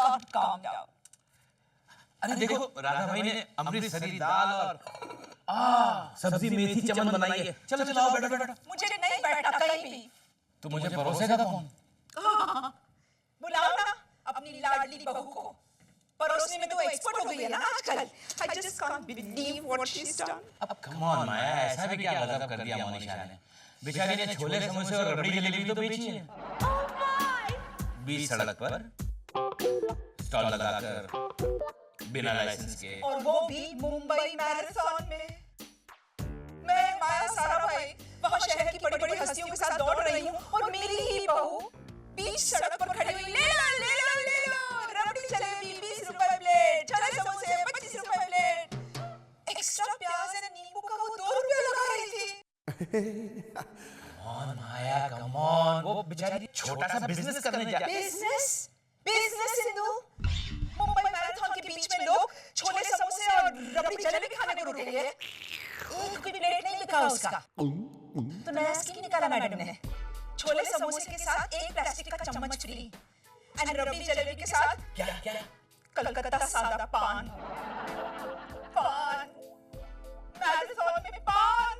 God, calm down. अरे देखो राधा भाई ने अमृतसरी दाल और सब्जी मेथी चमन बनाई है। चलो चलो आओ बैठो बैठो। मुझे नहीं बैठना कहीं भी। तो मुझे परोसेगा कौन? बुलाओ ना अपनी लाडली बहू को। परोसने में तो एक्सपर्ट हो गई है ना आजकल। I just can't believe what she's done. अब कम ऑन माया, ऐसा भी क्या गजब कर दिया मोनिशा ने। बेचारी ने छोले समोसे और रबड़ी जलेबी तो बेची है। बीच सड़क पर स्टॉल लगाकर बिना लाइसेंस के, और वो भी मुंबई मैराथन में। मैं माया साराभाई वहाँ शहर की बड़ी-बड़ी हस्तियों के साथ दौड़ रही हूँ और मेरी ही बहू बीच सड़क पर खड़ी हुई ले लो रबड़ी जलेबी 20 रुपए प्लेट, छोले समोसे 25 रुपए प्लेट, एक्स्ट्रा प्याज और नींबू का वो 2 रुपए लगा रही थी। कम ऑन माया, कम ऑन, वो बेचारी छोटा सा बिजनेस करने जा। बिजनेस सिंधु, मुंबई मैराथन के बीच में लोग छोले समोसे और रबड़ी जलेबी खाने को रुके हैं। एक भी प्लेट नहीं बिका उसका। तो नया स्कीम निकाला मैडम ने। छोले समोसे के साथ एक प्लास्टिक का चम्मच फ्री एंड रबड़ी जलेबी के साथ क्या कलकत्ता सादा पान मैराथन में पान।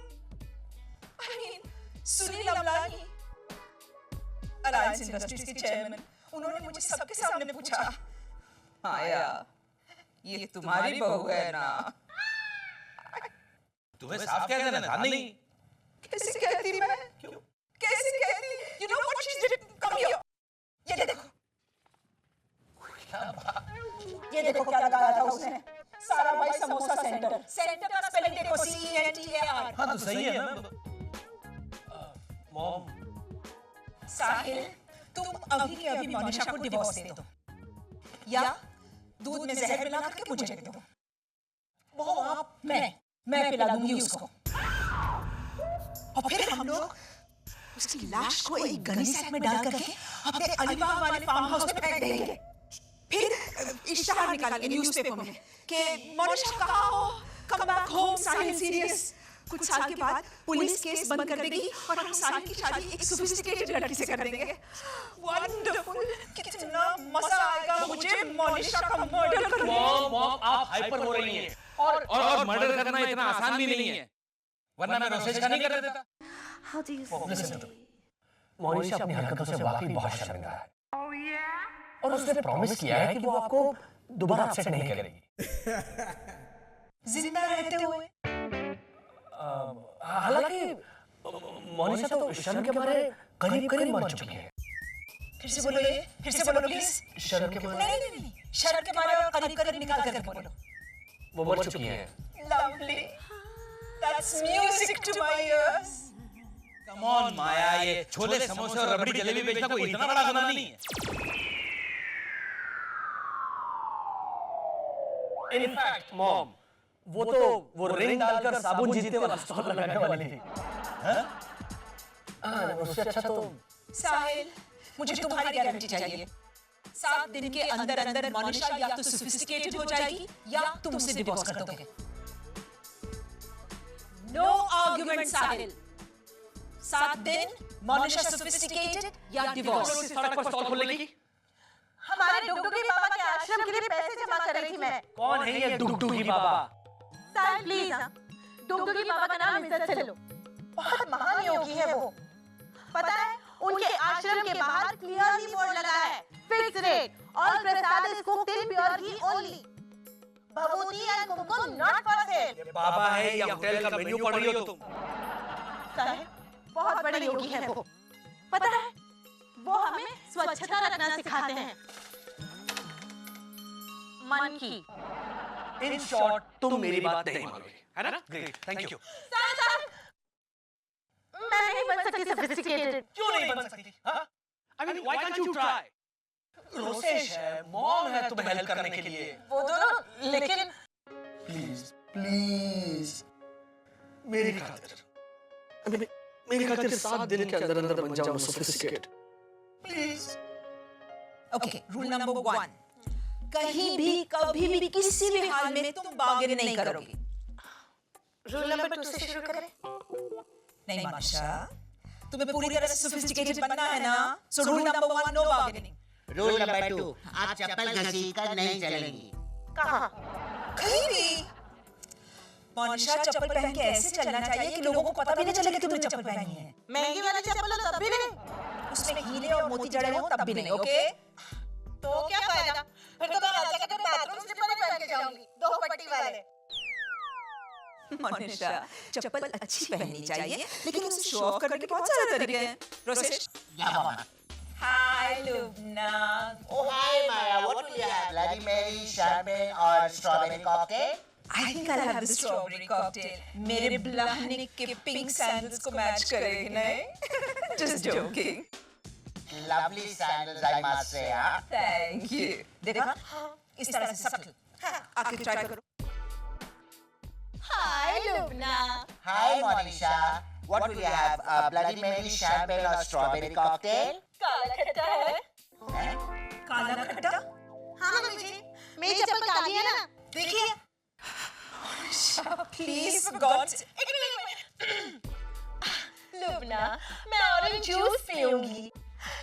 I mean, Sunil Amlani alliance industries के चेयरमैन, उन्होंने मुझे सबके सामने पूछा, माया ये तुम्हारी बहू है ना? तुम्हें साफ कह देना था। नहीं कैसे कहती मैं? क्यों? कैसे कहती? You know what she did? Come here. ये देखो क्या लगाया था उसने। साराभाई समोसा सेंटर का स्पेलिंग देखो, CENTAR। हाँ तो सही है ना। मॉम, साहिल तुम अभी के अभी मोनिशा को डिवोर्स दे दो या दूध में जहर मिला करके मुझे दे दो। वो आप मैं पिला दूंगी उसको और फिर हम लोग उसकी लाश को एक गनी सैक में डाल करके अपने अलीबाग वाले फार्म हाउस में फेंक देंगे। फिर इश्तिहार निकालेंगे न्यूज़पेपर में कि मोनिशा कहाँ हो, कम बैक होम, साहिल सीरियस। कुछ साल के बाद पुलिस केस बंद कर देगी और हम साहिल की शादी एक सोफिस्टिकेटेड लड़की से कर देंगे। वंडरफुल, कितना मजा आएगा मुझे मोनिशा का मर्डर करने। मॉम आप हाइपर हो रही हैं और मर्डर करना इतना आसान भी नहीं है, वरना मैं रोसेज का नहीं कर देता। मोनिशा अपनी हरकतों से वाकई बहुत शर्मिंदा है और उसने प्रॉमिस किया है कि वो आपको दोबारा अपसेट नहीं करेगी। जिंदा रहते हुए। हालांकि मोनिशा तो शर्म के मारे करीब मर चुकी है। फिर से बोलो प्लीज। शर्म के मारे नहीं, शर्म के मारे और करीब निकाल करके बोलो। वो मर चुकी है। Lovely. That's music to my ears. Come on Maya, ये छोले समोसे और रबड़ी जलेबी बेचना कोई इतना बड़ा गुनाह नहीं है। इनफैक्ट मॉम, वो रिंग डालकर साबुन जीतने वाला स्टॉल लगाने वाली थी। उससे अच्छा तो साहिल, मुझे तुम्हारी गारंटी चाहिए। 7 दिन के अंदर मोनिशा या तो सोफिस्टिकेटेड हो जाएगी या तुम उसे डिवोर्स कर दोगे। नो आर्गुमेंट साहिल। 7 दिन मोनिशा सोफिस्टिकेटेड या डिवोर्स। सड़क पर स्टॉल खोलेगी। हमारे डुगडुगी बाबा के आश्रम के लिए पैसे जमा कर रही थी मैं। कौन है ये डुगडुगी बाबा? साहिल प्लीज, डुगडुगी बाबा का नाम इज्जत से लो। बहुत महान योगी है वो। पता है उनके आश्रम के बाहर क्लियरली बोर्ड लगा है, fix rate, all prasad is cooked in pure ghee only, bhabhuti and kumkum not for sale. बाबा है या होटल का मेन्यू पढ़ रही हो तुम? साहिल बहुत बड़े योगी है वो। पता है वो हमें स्वच्छता रखना सिखाते हैं, मन की। इन शॉर्ट तुम मेरी बात नहीं मानोगे, है ना? Great, thank you. मैं नहीं बन सकती सोफिस्टिकेटेड। क्यों नहीं बन सकती? हाँ? I mean, why can't you try? Rosesh है, मॉम है तुम्हें हेल्प करने के लिए। वो दोनों, लेकिन प्लीज मेरी खातिर 7 दिन के अंदर बन जाओ sophisticated. Please. Okay, rule number 1, कहीं भी कभी भी किसी भी हाल में तुम बार्गेन नहीं करोगे। रूल नंबर 2 से शुरू करें। नहीं मोनिशा, तुम्हें पूरी तरह से सोफिस्टिकेटेड बनना है ना, so rule number 1 no bargaining. Rule number 2, आप चप्पल घसीट कर नहीं चलेंगी। कहाँ? कहीं भी। मोनिशा, चप्पल पहन के ऐसे चलना चाहिए कि लोगों को पता भी नहीं चले कि तुमने चप्पल पहनी है। महंगी वाली चप्पल हो तब भी नहीं? उसमें हीरे और मोती जड़े हो तब भी नहीं, ओके? तो क्या फायदा? फिर तो मैं हर जगह पे बाथरूम स्लीपर ही पहन के जाऊंगी, 2 पट्टी वाले। मोनिशा, चप्पल अच्छी पहननी चाहिए, लेकिन उसे शो ऑफ करने के बहुत सारे तरीके हैं। रोसेश। क्या मामा? हाय Lubna. Oh hi Maya, what do you have? Bloody Mary, champagne और strawberry cocktail? I think I'll have the strawberry cocktail. मेरे ब्लाहनिक के पिंक सैंडल्स को मैच करेगी नहीं? Just joking. Lovely sandals, I must say, huh? Thank you. देखा? इस तरह से सबटल। आके ट्राई करो। हाय Lubna. Hi Monisha, what will you have? Bloody Mary, champagne और strawberry cocktail? काला खट्टा है? काला खट्टा? हाँ मम्मी जी, मेरी चप्पल काली है ना? देखिए। Please, for God's sake. एक मिनट। लुबना, मैं ऑरेंज जूस पीऊंगी,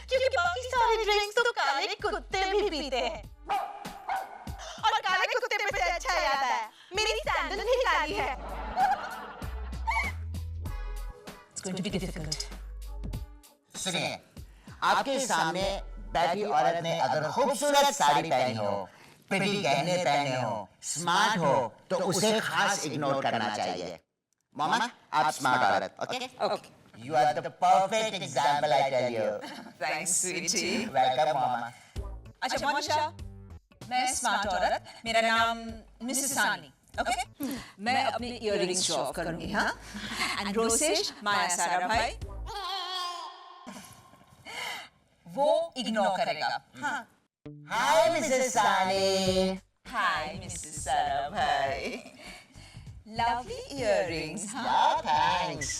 क्योंकि बाकी सारे ड्रिंक्स तो काले कुत्ते भी पीते हैं। और काले कुत्ते पे से अच्छा याद है, मेरी सैंडल भी काली है। It's going to be difficult. सुनिए, आपके सामने बैठी औरत ने अगर खूबसूरत साड़ी पहनी हो, प्रिटी गहने पहने हो, स्मार्ट हो, तो उसे खास इग्नोर करना चाहिए। मामा, आप स्मार्ट औरत, okay? Okay. You are the perfect example, I tell you. Thanks, sweetie. Welcome, मामा। अच्छा मोनिशा, मैं स्मार्ट औरत, मेरा नाम मिसेस सानी, ओके? मैं अपने इयररिंग्स शो ऑफ करूंगी, हाँ? एंड रोसेश, माया सारा भाई, वो इग्नोर करेगा, हाँ? Hi, Mrs. Sani. हाय मिसेस सारा भाई, लवली इयररिंग्स, हाँ? Yeah, thanks.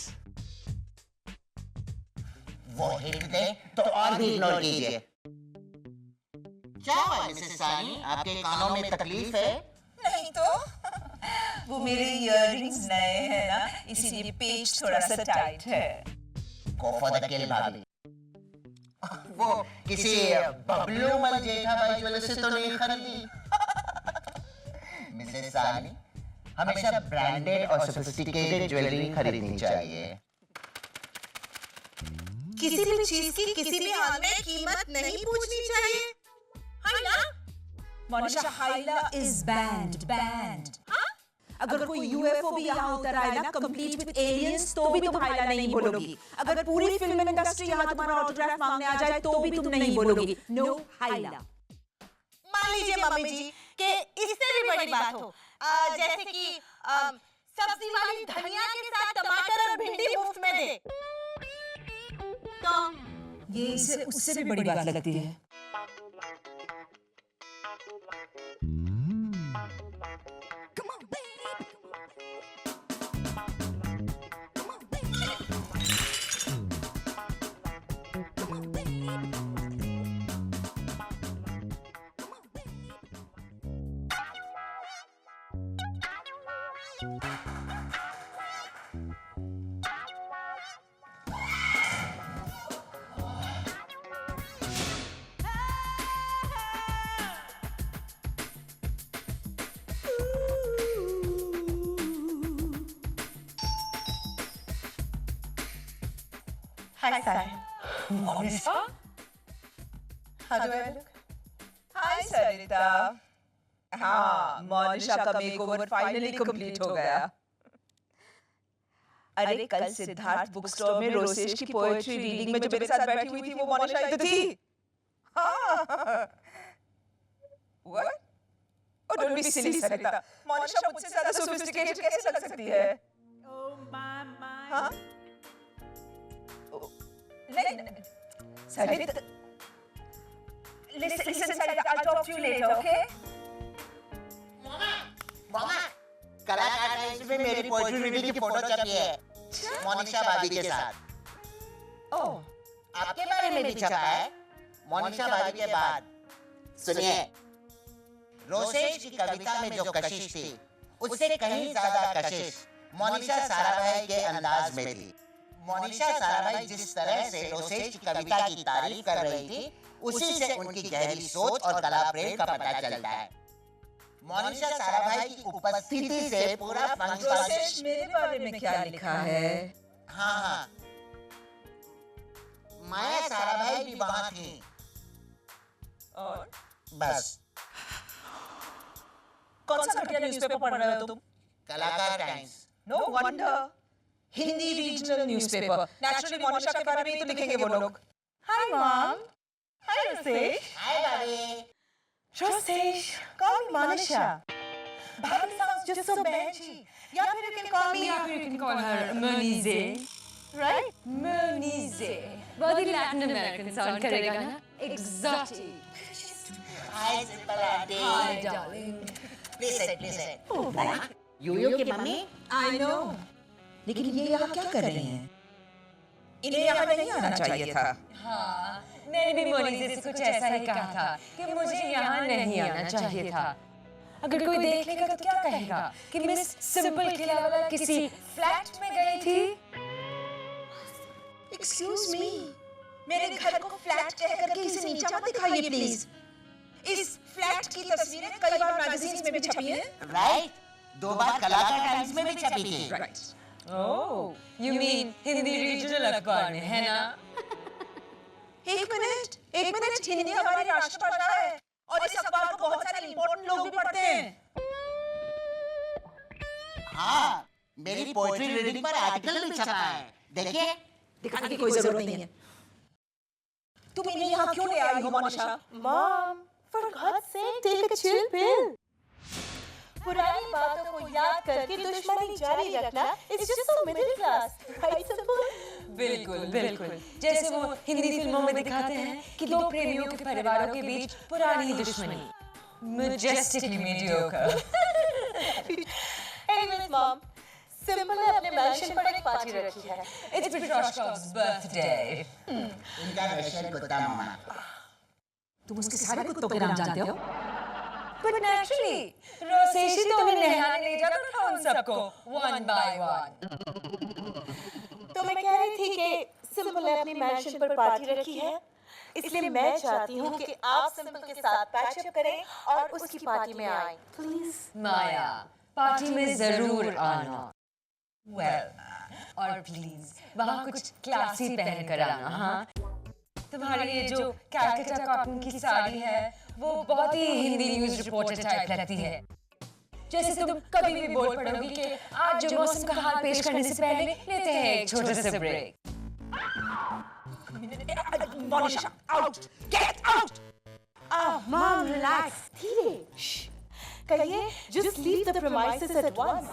वो हिट दे तो और भी इग्नोर कीजिए। क्या हुआ मिसेस सानी, आपके कानों में तकलीफ है? नहीं तो, वो मेरे इयररिंग्स नए हैं ना, इसीलिए पेच थोड़ा सा टाइट है। Go for the kill, भाभी। वो किसी बबलू मल जेठा भाई ज्वेलर से तो नहीं खरीदी? मिसेस सानी, हमेशा ब्रांडेड और सोफिस्टिकेटेड ज्वेलरी खरीदनी चाहिए। किसी भी चीज की किसी भी हाल में कीमत नहीं पूछनी चाहिए, है ना? Monisha, हाइला is band. अगर कोई यूएफओ भी यहाँ उतर आए ना कंप्लीट विद एलियंस, तो भी तुम हाइला नहीं बोलोगी। अगर पूरी फिल्म इंडस्ट्री यहाँ तुम्हारा ऑटोग्राफ मांगने आ जाए तो भी तुम नहीं बोलोगी नो हाइला। मान लीजिए मम्मी जी कि इससे भी बड़ी बात हो, जैसे कि सब्जी वाली धनिया के साथ टमाटर और भिंडी मुफ्त में दे, तो ये इसे उससे भी बड़ी बात लगती है। Hi Sara, Monisha, how do I look? Hi Sarita. हाँ, मोनिशा का मेकओवर फाइनली कंप्लीट हो गया। अरे कल सिद्धार्थ बुक स्टोर में रोसेश की पोएट्री रीडिंग में जो मेरे साथ बैठी हुई थी वो मोनिशा ही तो थी। हाँ। What? Oh, don't be silly, सरिता। मोनिशा मुझसे ज़्यादा sophisticated कैसे लग सकती है? हाँ? नहीं, सरिता। Listen, Sarita, I'll talk to you later, okay? मामा, कलाकार टाइम्स में मेरी पोएट्री रीडिंग की फोटो छपी है, मोनिशा भाभी के साथ। ओह, आपके बारे में भी छपा है, मोनिशा भाभी के बाद। सुनिए, रोसेश की कविता में जो कशिश थी, उससे कहीं ज्यादा कशिश मोनिशा साराभाई के अंदाज में थी। मोनिशा साराभाई जिस तरह से रोसेश की कविता की तारीफ कर रही थी, उसी से उनकी गहरी सोच और कला प्रेम का पता चलता है। मोनिशा साराभाई की उपस्थिति से पूरा फंक्शन। रोसेश मेरे बारे में क्या लिखा है? हाँ, माया साराभाई भी वहाँ थी। और बस। कौन सा घटिया न्यूज़पेपर पढ़ रहे हो तुम? Kalakar Times. No wonder, Hindi regional newspaper. Naturally Monisha के बारे में ही तो लिखेंगे वो लोग। Hi mom. हाय रोसेश। हाय भाभी। Rosesh, call me Monisha. Bhabhi sounds just so bangy. या फिर you can call me. या फिर you can call her Monize. Right? Monize. बहुत ही Latin American sound करेगा ना? Exotic. Hi simple aunty. Hi, darling. Please sit, please sit. यूयू की mummy. I know, लेकिन ये यहाँ क्या कर रही हैं? इन्हें यहाँ नहीं आना चाहिए था। हाँ, मैंने भी मोनिजे से कुछ ऐसा ही कहा था कि मुझे यहाँ नहीं आना चाहिए था। अगर कोई देख लेगा तो क्या कहेगा कि मिस सिंपल खिलावाला किसी फ्लैट में गई थी? Excuse me, मेरे घर को फ्लैट कहकर के इसे नीचा मत दिखाइए प्लीज। इस फ्लैट की तस्वीरें कई बार मैगजीन्स में भी छपी हैं। राइट, 2 बार कलाकार टाइम्स में भी छपी थी। Right. Oh, you mean Hindi regional अखबार में है ना? एक मिनट, हिंदी हमारी राष्ट्रभाषा है और इस अखबार को बहुत सारे इंपॉर्टेंट लोग भी पढ़ते हैं। हाँ, मेरी पोएट्री रीडिंग पर आर्टिकल भी छपा है। देखिए। दिखाने की कोई जरूरत नहीं है। तुम इन्हें यहाँ क्यों ले आई हो Monisha? Mom, for God's sake, take a chill pill. पुरानी बातों को याद करके दुश्मनी जारी रखना is just so middle class, right Simple? बिल्कुल बिल्कुल, जैसे वो हिंदी फिल्मों में दिखाते हैं कि दो प्रेमियों के परिवारों के बीच पुरानी दुश्मनी। Majestically mediocre. Anyways, Mom, Simple ने अपने मैंशन पर एक पार्टी रखी है। It's Petroshkov's birthday. उनका रशियन कुत्ता मामा। तुम उसके सारे कुत्तों के नाम जानते हो? But naturally, रोसेशी तो उन्हें नहलाने ले जाता था उन सबको, one by one. तो मैं कह रही थी कि सिंपल ने अपनी मैंशन पर पार्टी रखी है, इसलिए मैं चाहती हूँ कि आप सिंपल के साथ पैचअप करें और उसकी पार्टी में आएं, प्लीज। माया, पार्टी में जरूर आना। Well, और प्लीज वहाँ कुछ क्लासी पहन कर आना, हाँ? तुम्हारी ये जो कैलकटा कॉटन की साड़ी है, वो बहुत ही हिंदी न्यूज़ रिपोर्टर टाइप लगती है। जैसे तुम कभी भी बोल पड़ोगी कि आज जो मौसम का हाल पेश करने से पहले लेते हैं एक छोटा सा break. Monisha, out! Get out! Mom, relax. धीरे. कहिए, just leave the premises at once.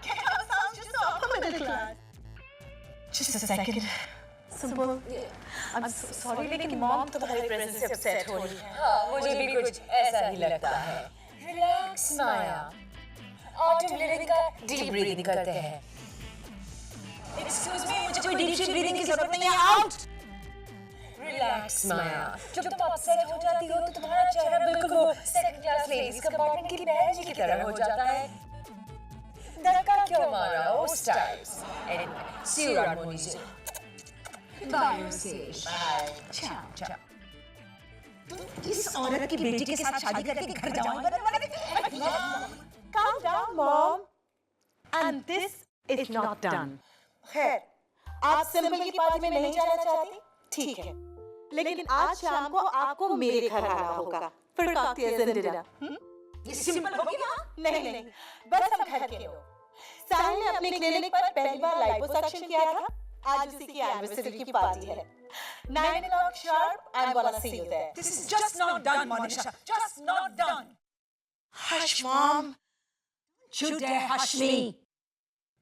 Get out sounds just so upper middle class. Just a second. Simple. I'm so sorry, लेकिन मॉम तुम्हारी प्रेजेंस से अपसेट हो रही है। हाँ, मुझे भी कुछ ऐसा ही लगता है। Relax, माया। ऑटम लिविंग का डीप ब्रीदिंग करते हैं। Excuse me, मुझे कोई डीप ब्रीदिंग की जरूरत नहीं है। Out! Relax, माया। जब तुम अपसेट हो जाती हो तो तुम्हारा चेहरा बिल्कुल वो सेकंड क्लास लेडीज कंपार्टमेंट की बैजी की तरह हो जाता है। धक्का क्यों मारा? Those types. Anyway, see you around, Monize. Bye, Rosesh. Ciao. तुम इस औरत की बेटी के साथ शादी करके घर जाओ। Calm down, Mom. And this is not done. खैर, आप सिंपल की पार्टी में नहीं जाना चाहती? ठीक है। लेकिन आज शाम को आपको मेरे घर आना होगा। फिर काफी डिनर। ये सिंपल होगी ना? नहीं, बस हम घर के लोग। साहिल ने अपने क्लिनिक पर पहली बार लाइपोसक्शन किया था। आज उसी की एनिवर्सरी की पार्टी है। 9 o'clock sharp, I'm gonna see you there. This is just not done, Monisha. Just not done. Hush, Mom. You dare hush me.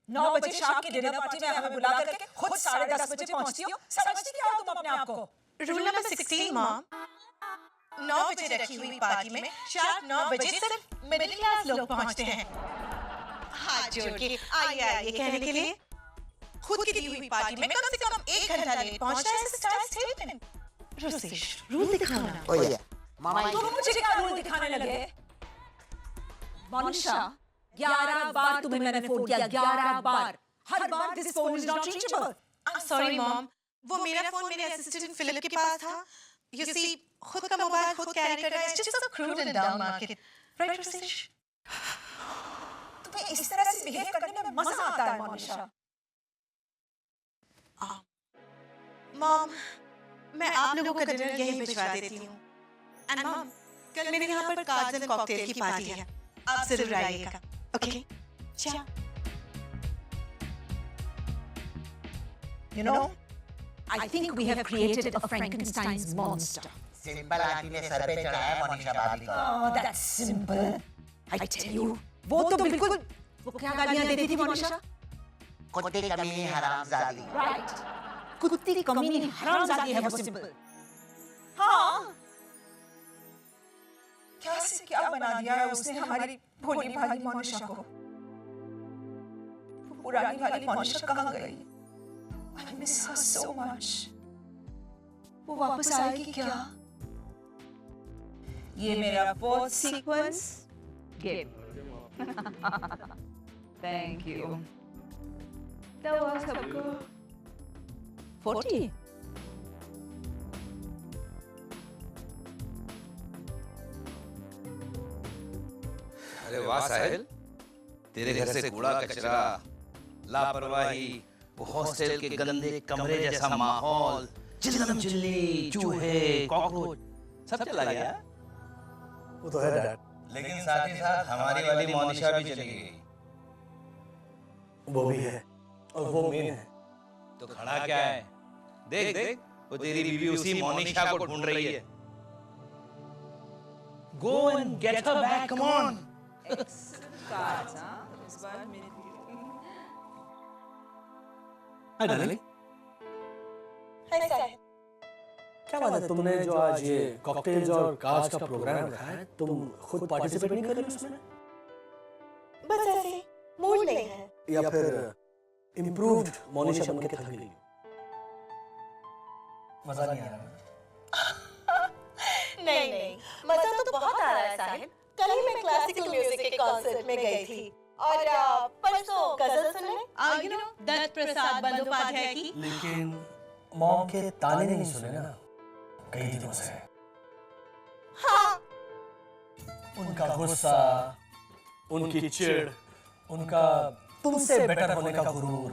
9 बजे शाम की डिनर पार्टी में हमें बुला करके खुद 10:30 बजे पहुंचती हो। समझती क्या हो तुम अपने आप को? Rule number 16, mom. 9 बजे रखी हुई पार्टी में शार्प 9 बजे सिर्फ मिडिल क्लास लोग पहुंचते हैं। हाथ जोड़ के आइए कहने के लिए। खुद की दी हुई पार्टी में कम से कम 1 घंटा लेट पहुंचना है स्टार स्टेटमेंट। रोसेश, रूल दिखाना। ओ ये मामा तुम मुझे क्या रूल दिखाने लगे? मोनिशा, 11 बार तुम्हें मैंने फोन किया, 11 बार। हर बार this phone is not reachable. I'm sorry, Mom. वो मेरा फोन मेरे असिस्टेंट फिलिप के पास था. You see, खुद का मोबाइल खुद कैरी कर रहा है. It's just so crude and down market. Right, Rasish? तुम्हें इस तरह से बिहेव करने में मजा आता है मोनिशा. मॉम, मैं आप लोगों का डिनर यहीं भिजवा देती हूँ. एंड मॉम, कल मेरे यहाँ पर कार्ड्स एंड कॉकटेल की पार्टी है. आप जरूर आइएगा. ओके? चाओ. You know, I think we have created a Frankenstein's monster. Simple aunty ने सर पे चढ़ाया मोनिशा भाभी को। Oh, that's simple. I tell you, वो तो बिल्कुल वो क्या गालियाँ देती थी मोनिशा? कुत्ते कमीनी हरामजादी। Right. कुत्ती कमीनी हरामजादी है वो सिंपल। हाँ। क्या से क्या बना दिया है उसने हमारी भोली भाली मोनिशा को? पुरानी वाली मोनिशा कहाँ गई? I miss her so much. वो वापस आएगी क्या? ये मेरा fourth sequence. Give. Thank you. तो सबको 40. अरे वाह साहिल, तेरे घर से कूड़ा कचरा, लापरवाही, वो हॉस्टल के गंदे कमरे जैसा माहौल, चिल्लम चिल्ली, चूहे, कॉकरोच, सब चला गया। वो तो है डैड, लेकिन साथ ही साथ हमारी वाली मोनिशा भी चली गई। वो भी है और वो मेन है। तो खड़ा क्या है? देख देख, वो तेरी बीवी उसी मोनिशा को ढूंढ रही है। Go and get her back, come on. Hi darling, hi Sahil. क्या बात है, तुमने जो आज ये कॉकटेल्स और कार्ड्स का प्रोग्राम रखा है, तुम खुद पार्टिसिपेट नहीं कर रही उसमें? बस ऐसे मूड नहीं है। या फिर इम्प्रूव्ड मोनिशा बनके थक गई? मजा नहीं आ रहा? नहीं नहीं, मजा तो बहुत आ रहा है साहिल। कल ही मैं क्लासिकल म्यूजिक के कॉन्सर्ट में गई थी और परसों गजल सुनने, यू नो, दत्त प्रसाद बंदोपाध्याय की। लेकिन मॉम के ताने नहीं सुने ना कई दिनों से। हाँ, उनका गुस्सा, उनकी चिढ़, उनका तुमसे बेटर होने का गुरूर,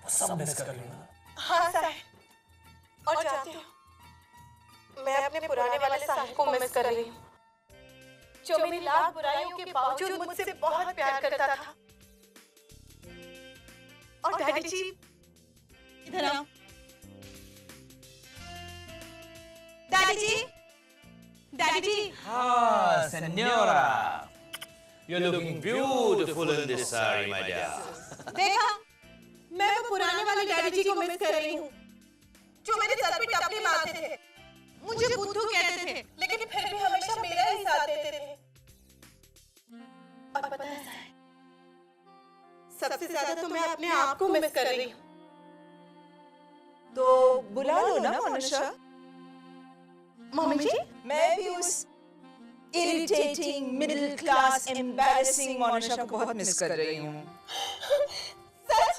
वो सब मिस कर रही हूँ। हाँ साहिल, और जानते हो, मैं अपने पुराने वाले साहिल को मिस कर रही हूँ, जो मेरी लाख बुराइयों के बावजूद मुझसे बहुत प्यार करता था। और डैडी जी, इधर आओ। Daddy ji, daddy ji. Ah, Senora, you're looking beautiful in this saree, my dear. देखा, मैं वो पुराने वाले डैडी जी को मिस कर रही हूँ, जो मेरे सर पे टपली मारते थे, मुझे बुद्धू कहते थे, लेकिन फिर भी हमेशा मेरा ही साथ देते थे। और पता है साहिल, सबसे ज्यादा तो मैं अपने आप को मिस कर रही हूँ। तो बुला लो ना मोनिशा। मम्मी जी, मैं भी उस irritating, middle class, embarrassing Monisha को बहुत मिस कर रही हूँ। सच?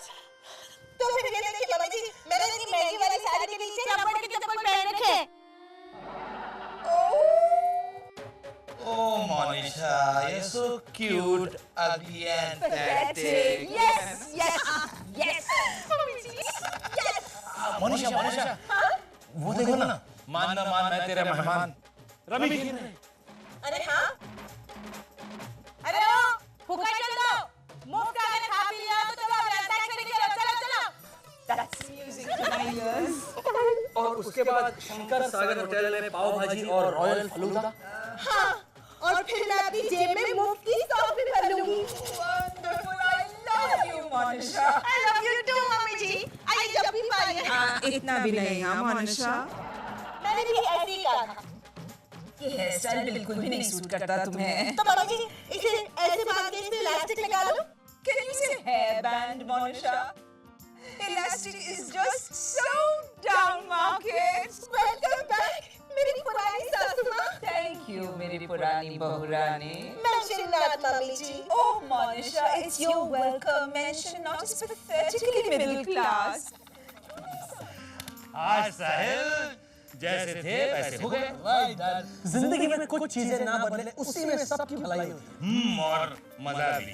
तो फिर ये देखिए मम्मी जी, मैंने इतनी महंगी वाली साड़ी के नीचे रबड़ के चप्पल पहन रखे हैं। Oh, Monisha, you're so cute, ugly and pathetic. Yes, yes, yes. Monisha, Monisha, वो देखो ना, मान ना मान, मैं तेरा मेहमान रवि गिर रहे। अरे हाँ, अरे ओ, हुक्का चल दो, मुफ्त का अगर खा पी लिया तो चलो अब रास्ता खरीद के चलो, चलो। That's music to my ears. और उसके बाद शंकर सागर होटल में पाव भाजी और रॉयल फलूदा। हाँ, और फिर मैं अपनी जेब में मुफ्त की टॉफी भर लूंगी। Wonderful, I love you, Monisha. I love you too, mummy ji. आइए जब भी पाइए। इतना भी नहीं हाँ मोनिशा। मैंने भी ऐसे ही कहा था। ये हेयर स्टाइल बिल्कुल भी नहीं सूट करता तुम्हें। तो मम्मी जी, इसे ऐसे बांध के इससे इलास्टिक निकालो। Can you say hairband, Monisha? Elastic is just so down market. Welcome back, मेरी पुरानी सासू माँ। Thank थैंक यू मेरी पुरानी बहुरानी। Mention that, Mummy ji. Oh, Monisha, it's your welcome. Mention not as pathetically middle class. आज साहिल जैसे थे वैसे हो गए। राइट डैड, जिंदगी में कुछ चीजें ना बदले उसी में सबकी भलाई होती है। और मजा भी।